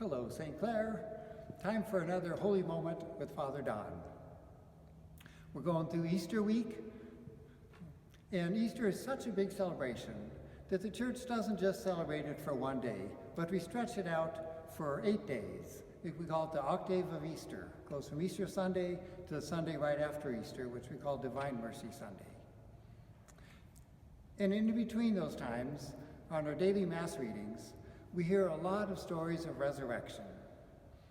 Hello, St. Clair. Time for another holy moment with Father Don. We're going through Easter week, and Easter is such a big celebration that the church doesn't just celebrate it for one day, but we stretch it out for 8 days. We call it the octave of Easter. It goes from Easter Sunday to the Sunday right after Easter, which we call Divine Mercy Sunday. And in between those times, on our daily Mass readings, we hear a lot of stories of resurrection.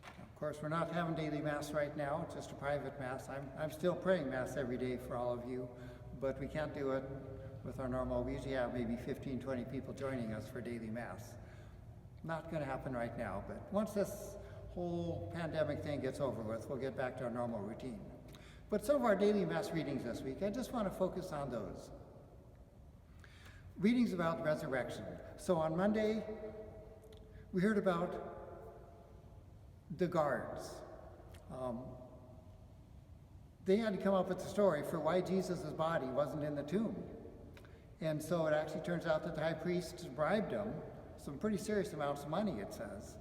Of course, we're not having daily Mass right now, it's just a private Mass. I'm still praying Mass every day for all of you, but we can't do it with our normal. We usually have maybe 15, 20 people joining us for daily Mass. Not going to happen right now, but once this whole pandemic thing gets over with, we'll get back to our normal routine. But some of our daily Mass readings this week, I just want to focus on those. Readings about resurrection. So on Monday, we heard about the guards. They had to come up with a story for why Jesus' body wasn't in the tomb. And so it actually turns out that the high priest bribed them some pretty serious amounts of money, it says,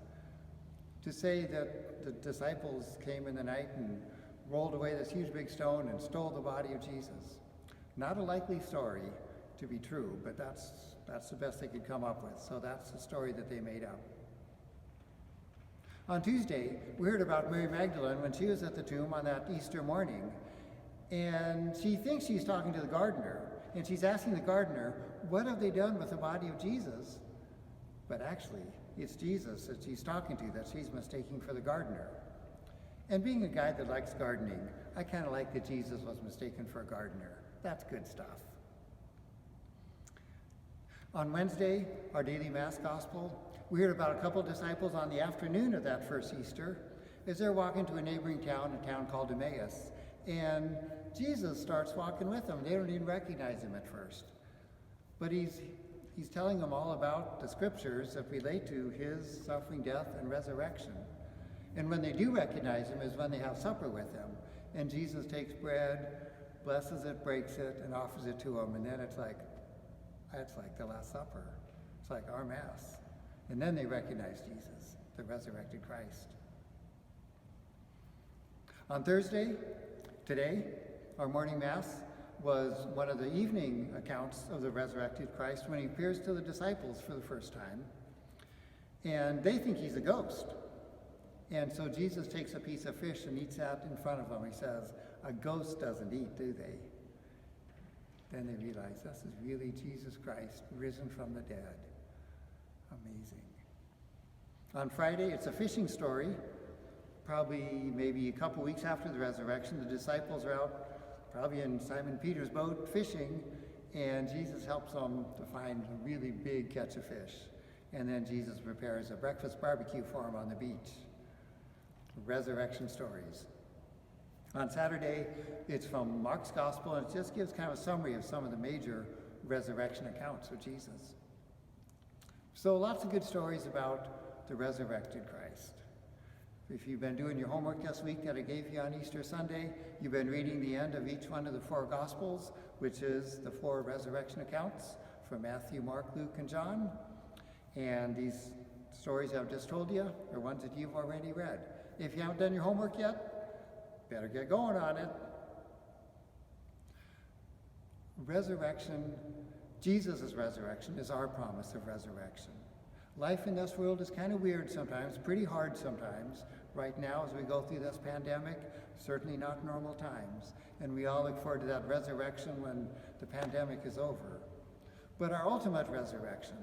to say that the disciples came in the night and rolled away this huge big stone and stole the body of Jesus. Not a likely story to be true, but that's the best they could come up with. So that's the story that they made up. On Tuesday, we heard about Mary Magdalene when she was at the tomb on that Easter morning, and she thinks she's talking to the gardener, and she's asking the gardener, what have they done with the body of Jesus? But actually, it's Jesus that she's talking to that she's mistaking for the gardener. And being a guy that likes gardening, I kind of like that Jesus was mistaken for a gardener. That's good stuff. On Wednesday, our daily Mass Gospel, we heard about a couple of disciples on the afternoon of that first Easter as they're walking to a neighboring town, a town called Emmaus. And Jesus starts walking with them. They don't even recognize him at first. But he's telling them all about the scriptures that relate to his suffering, death, and resurrection. And when they do recognize him is when they have supper with him. And Jesus takes bread, blesses it, breaks it, and offers it to them. And then it's like the Last Supper. It's like our Mass. And then they recognize Jesus, the resurrected Christ. On Thursday, today, our morning Mass was one of the evening accounts of the resurrected Christ when he appears to the disciples for the first time. And they think he's a ghost. And so Jesus takes a piece of fish and eats that in front of them. He says, a ghost doesn't eat, do they? Then they realize this is really Jesus Christ, risen from the dead. Amazing. On Friday, it's a fishing story. Probably maybe a couple weeks after the resurrection, the disciples are out, probably in Simon Peter's boat, fishing, and Jesus helps them to find a really big catch of fish. And then Jesus prepares a breakfast barbecue for them on the beach. Resurrection stories. On Saturday, it's from Mark's Gospel, and it just gives kind of a summary of some of the major resurrection accounts of Jesus. So lots of good stories about the resurrected Christ. If you've been doing your homework this week that I gave you on Easter Sunday, you've been reading the end of each one of the 4 Gospels, which is the 4 resurrection accounts from Matthew, Mark, Luke, and John. And these stories I've just told you are ones that you've already read. If you haven't done your homework yet, better get going on it. Resurrection, Jesus' resurrection is our promise of resurrection. Life in this world is kind of weird sometimes, pretty hard sometimes. Right now, as we go through this pandemic, certainly not normal times. And we all look forward to that resurrection when the pandemic is over. But our ultimate resurrection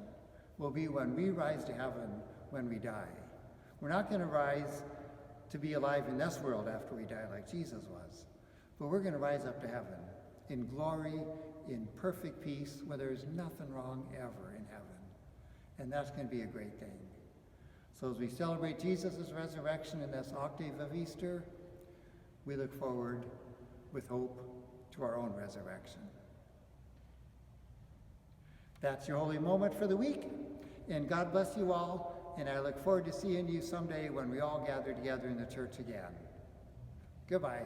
will be when we rise to heaven when we die. We're not going to rise to be alive in this world after we die like Jesus was. But we're going to rise up to heaven in glory, in perfect peace, where there's nothing wrong ever in heaven. And that's going to be a great thing. So as we celebrate Jesus' resurrection in this octave of Easter, we look forward with hope to our own resurrection. That's your holy moment for the week. And God bless you all. And I look forward to seeing you someday when we all gather together in the church again. Goodbye.